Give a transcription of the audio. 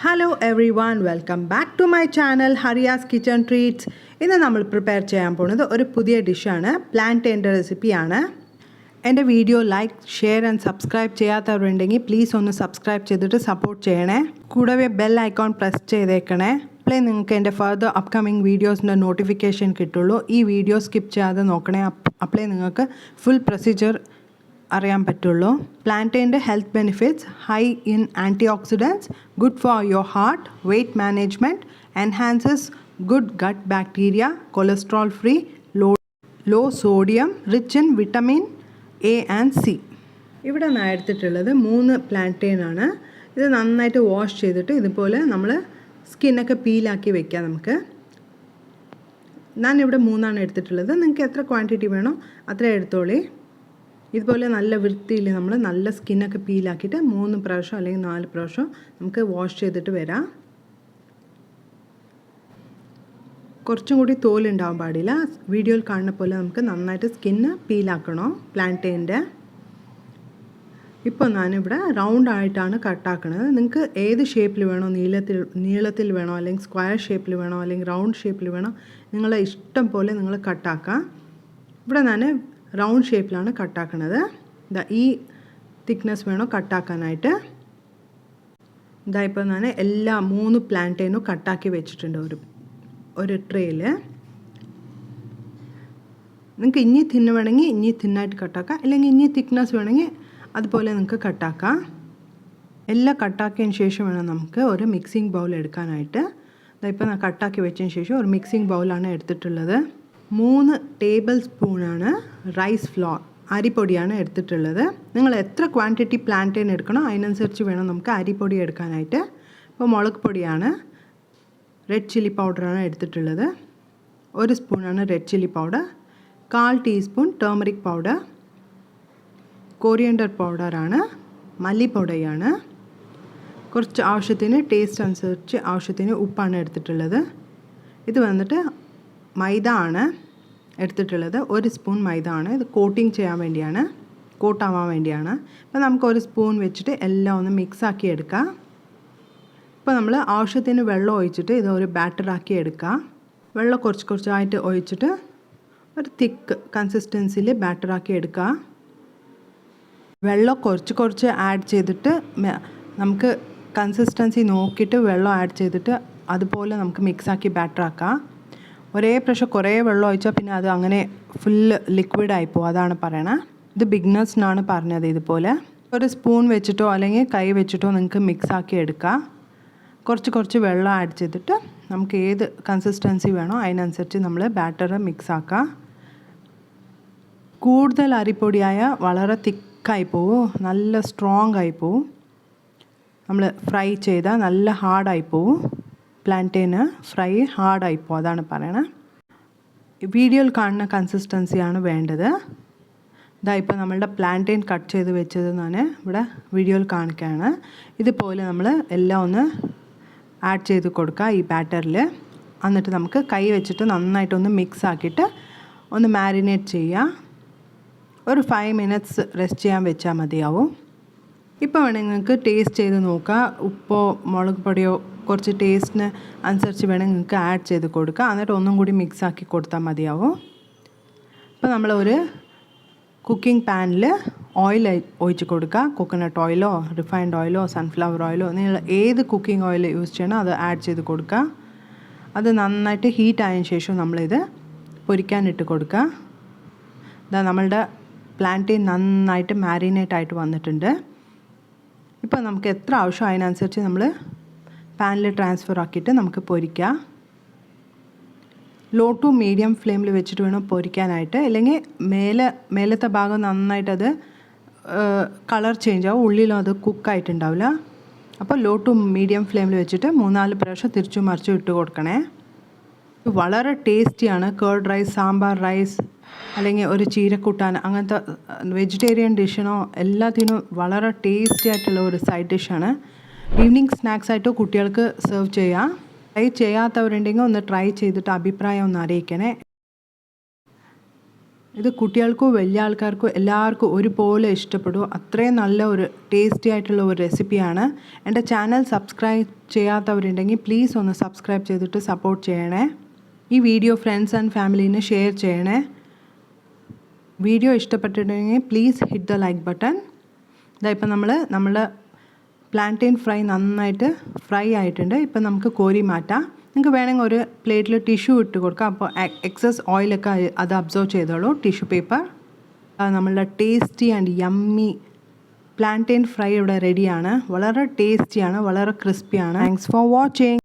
Hello everyone, welcome back to my channel Hariya's Kitchen Treats. ഇന്ന് നമ്മൾ prepare ചെയ്യാൻ പോകുന്നത് ഒരു പുതിയ ഡിഷാണ്. പ്ലാന്റൈൻ്റെ റെസിപ്പിയാണ്. എൻ്റെ video like, share and subscribe ചെയ്യാത്തവരുണ്ടെങ്കിൽ പ്ലീസ് ഒന്ന് സബ്സ്ക്രൈബ് ചെയ്തിട്ട് സപ്പോർട്ട് ചെയ്യണേ. കൂടാതെ ബെൽ ഐക്കോൺ പ്രസ് ചെയ്തേക്കണേ. അപ്പോഴേ നിങ്ങൾക്ക് എൻ്റെ ഫർദർ അപ്കമിങ് വീഡിയോസിൻ്റെ നോട്ടിഫിക്കേഷൻ കിട്ടുള്ളൂ. ഈ വീഡിയോ സ്കിപ്പ് ചെയ്യാതെ നോക്കണേ. അപ്പോഴേ നിങ്ങൾക്ക് ഫുൾ പ്രൊസീജിയർ അറിയാൻ പറ്റുള്ളൂ. പ്ലാന്റൈൻ്റെ health benefits: high in antioxidants, good for your heart, weight management, enhances good gut bacteria, cholesterol free, low sodium, rich in vitamin A and C. ഇവിടെ ഞാൻ എടുത്തിട്ടുള്ളത് 3 പ്ലാന്റൈനാണ്. ഇത് നന്നായിട്ട് വാഷ് ചെയ്തിട്ട് ഇതുപോലെ നമ്മൾ സ്കിന്നൊക്കെ പീലാക്കി വെക്കാം. നമുക്ക് ഞാനിവിടെ 3 എടുത്തിട്ടുള്ളത്. നിങ്ങൾക്ക് എത്ര ക്വാണ്ടിറ്റി വേണോ അത്ര എടുത്തോളി. ഇതുപോലെ നല്ല വൃത്തിയിൽ നമ്മൾ നല്ല സ്കിന്നൊക്കെ പീലാക്കിയിട്ട് 3 പ്രാവശ്യം അല്ലെങ്കിൽ 4 പ്രാവശ്യം നമുക്ക് വാഷ് ചെയ്തിട്ട് വരാം. കുറച്ചും കൂടി തോലുണ്ടാവാൻ പാടില്ല. വീഡിയോയിൽ കാണുന്ന പോലെ നമുക്ക് നന്നായിട്ട് സ്കിന്ന് പീലാക്കണോ പ്ലാന്റൈൻ്റെ. ഇപ്പോൾ ഞാനിവിടെ റൗണ്ട് ആയിട്ടാണ് കട്ടാക്കുന്നത്. നിങ്ങൾക്ക് ഏത് ഷേപ്പിൽ വേണോ, നീളത്തിൽ വേണോ, അല്ലെങ്കിൽ സ്ക്വയർ ഷേപ്പിൽ വേണോ, അല്ലെങ്കിൽ റൗണ്ട് ഷേപ്പിൽ വേണോ, നിങ്ങളെ ഇഷ്ടം പോലെ നിങ്ങൾ കട്ടാക്കാം. ഇവിടെ ഞാൻ റൗണ്ട് ഷേപ്പിലാണ് കട്ടാക്കുന്നത്. ഈ തിക്നെസ് വേണം കട്ടാക്കാനായിട്ട്. ഇപ്പോൾ ഞാൻ എല്ലാ 3 പ്ലാന്റൈനും കട്ടാക്കി വെച്ചിട്ടുണ്ട് ഒരു ട്രേയിൽ. നിങ്ങൾക്ക് ഇനി തിന്ന് വേണമെങ്കിൽ ഇനി തിന്നായിട്ട് കട്ടാക്കാം, അല്ലെങ്കിൽ ഇനി തിക്നെസ് വേണമെങ്കിൽ അതുപോലെ നിങ്ങൾക്ക് കട്ടാക്കാം. എല്ലാം കട്ടാക്കിയതിന് ശേഷം വേണം നമുക്ക് ഒരു മിക്സിംഗ് ബൗൾ എടുക്കാനായിട്ട്. ഇപ്പോൾ ഞാൻ കട്ടാക്കി വെച്ചതിന് ശേഷം ഒരു മിക്സിംഗ് ബൗളാണ് എടുത്തിട്ടുള്ളത്. 3 ടേബിൾ സ്പൂണാണ് റൈസ് ഫ്ലോർ, അരിപ്പൊടിയാണ് എടുത്തിട്ടുള്ളത്. നിങ്ങൾ എത്ര ക്വാണ്ടിറ്റി പ്ലാന്റൈൻ എടുക്കണോ അതിനനുസരിച്ച് വേണം നമുക്ക് അരിപ്പൊടി എടുക്കാനായിട്ട്. ഇപ്പോൾ മുളക് പൊടിയാണ്, റെഡ് ചില്ലി പൗഡറാണ് എടുത്തിട്ടുള്ളത്. 1 സ്പൂണാണ് red chilli powder, 1/4 teaspoon turmeric powder, coriander പൗഡറാണ്, മല്ലിപ്പൊടിയാണ്, കുറച്ച് ആവശ്യത്തിന് ടേസ്റ്റ് അനുസരിച്ച് ആവശ്യത്തിന് ഉപ്പാണ് എടുത്തിട്ടുള്ളത്. ഇത് വന്നിട്ട് മൈദ ആണ് എടുത്തിട്ടുള്ളത്. 1 സ്പൂൺ മൈദ ആണ്. ഇത് കോട്ടിങ് ചെയ്യാൻ വേണ്ടിയാണ്, കോട്ടാവാൻ വേണ്ടിയാണ്. അപ്പോൾ നമുക്ക് 1 സ്പൂൺ വെച്ചിട്ട് എല്ലാം ഒന്ന് മിക്സാക്കി എടുക്കാം. ഇപ്പോൾ നമ്മൾ ആവശ്യത്തിന് വെള്ളം ഒഴിച്ചിട്ട് ഇത് ഒരു ബാറ്ററാക്കി എടുക്കാം. വെള്ളം കുറച്ചായിട്ട് ഒഴിച്ചിട്ട് ഒരു തിക്ക് കൺസിസ്റ്റൻസിയിൽ ബാറ്ററാക്കി എടുക്കുക. വെള്ളം കുറച്ച് ആഡ് ചെയ്തിട്ട് നമുക്ക് കൺസിസ്റ്റൻസി നോക്കിയിട്ട് വെള്ളം ആഡ് ചെയ്തിട്ട് അതുപോലെ നമുക്ക് മിക്സാക്കി ബാറ്ററാക്കാം. ഒരേ പ്രാവശ്യം കുറേ വെള്ളം ഒഴിച്ചാൽ പിന്നെ അത് അങ്ങനെ ഫുള്ള് ലിക്വിഡായി പോകും. അതാണ് പറയണത്. ഇത് ബിഗ്നേഴ്സിനാണ് പറഞ്ഞത്. ഇതുപോലെ 1 സ്പൂൺ വെച്ചിട്ടോ അല്ലെങ്കിൽ കൈ വെച്ചിട്ടോ നിങ്ങൾക്ക് മിക്സാക്കി എടുക്കാം. കുറച്ച് വെള്ളം ആഡ് ചെയ്തിട്ട് നമുക്ക് ഏത് കൺസിസ്റ്റൻസി വേണോ അതിനനുസരിച്ച് നമ്മൾ ബാറ്റർ മിക്സാക്കാം. കൂടുതൽ അരിപ്പൊടിയായ വളരെ തിക്കായി പോവും, നല്ല സ്ട്രോങ് ആയി പോവും. നമ്മൾ ഫ്രൈ ചെയ്താൽ നല്ല ഹാർഡായി പോവും. പ്ലാന്റൈന് ഫ്രൈ ഹാർഡായിപ്പോൾ. അതാണ് പറയണത്. വീഡിയോയിൽ കാണുന്ന കൺസിസ്റ്റൻസിയാണ് വേണ്ടത്. ഇപ്പോൾ നമ്മളുടെ പ്ലാന്റൈൻ കട്ട് ചെയ്ത് വെച്ചത് ഞാൻ ഇവിടെ വീഡിയോയിൽ കാണിക്കുകയാണ്. ഇതുപോലെ നമ്മൾ എല്ലാം ഒന്ന് ആഡ് ചെയ്ത് കൊടുക്കുക ഈ ബാറ്ററിൽ. എന്നിട്ട് നമുക്ക് കൈ വെച്ചിട്ട് നന്നായിട്ടൊന്ന് മിക്സ് ആക്കിയിട്ട് ഒന്ന് മാരിനേറ്റ് ചെയ്യുക. ഒരു 5 മിനിറ്റ്സ് റെസ്റ്റ് ചെയ്യാൻ വെച്ചാൽ മതിയാവും. ഇപ്പോൾ വേണമെങ്കിൽ നിങ്ങൾക്ക് ടേസ്റ്റ് ചെയ്ത് നോക്കുക. ഉപ്പോ മുളക് പൊടിയോ കുറച്ച് ടേസ്റ്റിന് അനുസരിച്ച് വേണമെങ്കിൽ നിങ്ങൾക്ക് ആഡ് ചെയ്ത് കൊടുക്കുക. എന്നിട്ട് ഒന്നും കൂടി മിക്സ് ആക്കി കൊടുത്താൽ മതിയാവും. ഇപ്പോൾ നമ്മളൊരു കുക്കിംഗ് പാനിൽ ഓയിൽ ഒഴിച്ച് കൊടുക്കുക. കോക്കനട്ട് ഓയിലോ റിഫൈൻഡ് ഓയിലോ സൺഫ്ലവർ ഓയിലോ നിങ്ങൾ ഏത് കുക്കിംഗ് ഓയിൽ യൂസ് ചെയ്യണോ അത് ആഡ് ചെയ്ത് കൊടുക്കുക. അത് നന്നായിട്ട് ഹീറ്റ് ആയതിനു ശേഷം നമ്മളിത് പൊരിക്കാനിട്ട് കൊടുക്കുക. നമ്മളുടെ പ്ലാന്റൈൻ നന്നായിട്ട് മാരിനേറ്റ് ആയിട്ട് വന്നിട്ടുണ്ട്. ഇപ്പോൾ നമുക്ക് എത്ര ആവശ്യം അതിനനുസരിച്ച് നമ്മൾ പാനിൽ ട്രാൻസ്ഫർ ആക്കിയിട്ട് നമുക്ക് പൊരിക്കാം. ലോ ടു മീഡിയം ഫ്ലെയിമിൽ വെച്ചിട്ട് വേണം പൊരിക്കാനായിട്ട്. അല്ലെങ്കിൽ മേലത്തെ ഭാഗം നന്നായിട്ടത് കളർ ചേഞ്ച് ആവും, ഉള്ളിലും അത് കുക്കായിട്ടുണ്ടാവില്ല. അപ്പോൾ ലോ ടു മീഡിയം ഫ്ലെയിമിൽ വെച്ചിട്ട് 3-4 പ്രാവശ്യം തിരിച്ചും മറിച്ചും ഇട്ട് കൊടുക്കണേ. വളരെ ടേസ്റ്റിയാണ്. കേർഡ് റൈസ്, സാമ്പാർ റൈസ്, അല്ലെങ്കിൽ ഒരു ചീരക്കൂട്ടാൻ, അങ്ങനത്തെ വെജിറ്റേറിയൻ ഡിഷിനോ എല്ലാത്തിനും വളരെ ടേസ്റ്റി ആയിട്ടുള്ള ഒരു സൈഡ് ഡിഷാണ്. ഈവനിങ് സ്നാക്സായിട്ടോ കുട്ടികൾക്ക് സെർവ് ചെയ്യാം. ട്രൈ ചെയ്യാത്തവരുണ്ടെങ്കിൽ ഒന്ന് ട്രൈ ചെയ്തിട്ട് അഭിപ്രായം ഒന്ന് അറിയിക്കണേ. ഇത് കുട്ടികൾക്കും വലിയ ആൾക്കാർക്കും എല്ലാവർക്കും ഒരുപോലെ ഇഷ്ടപ്പെടും. അത്രയും നല്ല ഒരു ടേസ്റ്റി ആയിട്ടുള്ള ഒരു റെസിപ്പിയാണ്. എൻ്റെ ചാനൽ സബ്സ്ക്രൈബ് ചെയ്യാത്തവരുണ്ടെങ്കിൽ പ്ലീസ് ഒന്ന് സബ്സ്ക്രൈബ് ചെയ്തിട്ട് സപ്പോർട്ട് ചെയ്യണേ. ഈ വീഡിയോ ഫ്രണ്ട്സ് ആൻഡ് ഫാമിലീന് ഷെയർ ചെയ്യണേ. വീഡിയോ ഇഷ്ടപ്പെട്ടിട്ടുണ്ടെങ്കിൽ please hit the like button. ഇപ്പം നമ്മുടെ പ്ലാന്റെയിൻ ഫ്രൈ നന്നായിട്ട് ഫ്രൈ ആയിട്ടുണ്ട്. ഇപ്പം നമുക്ക് കോരി മാറ്റാം. നിങ്ങൾക്ക് വേണമെങ്കിൽ ഒരു പ്ലേറ്റിൽ ടിഷ്യൂ ഇട്ട് കൊടുക്കാം. അപ്പോൾ എക്സസ് ഓയിലൊക്കെ അത് അബ്സോർവ് ചെയ്തോളൂ, ടിഷ്യൂ പേപ്പർ. നമ്മളുടെ tasty and yummy plantain fry ഇവിടെ റെഡിയാണ്. വളരെ ടേസ്റ്റിയാണ്, വളരെ ക്രിസ്പിയാണ്. Thanks for watching.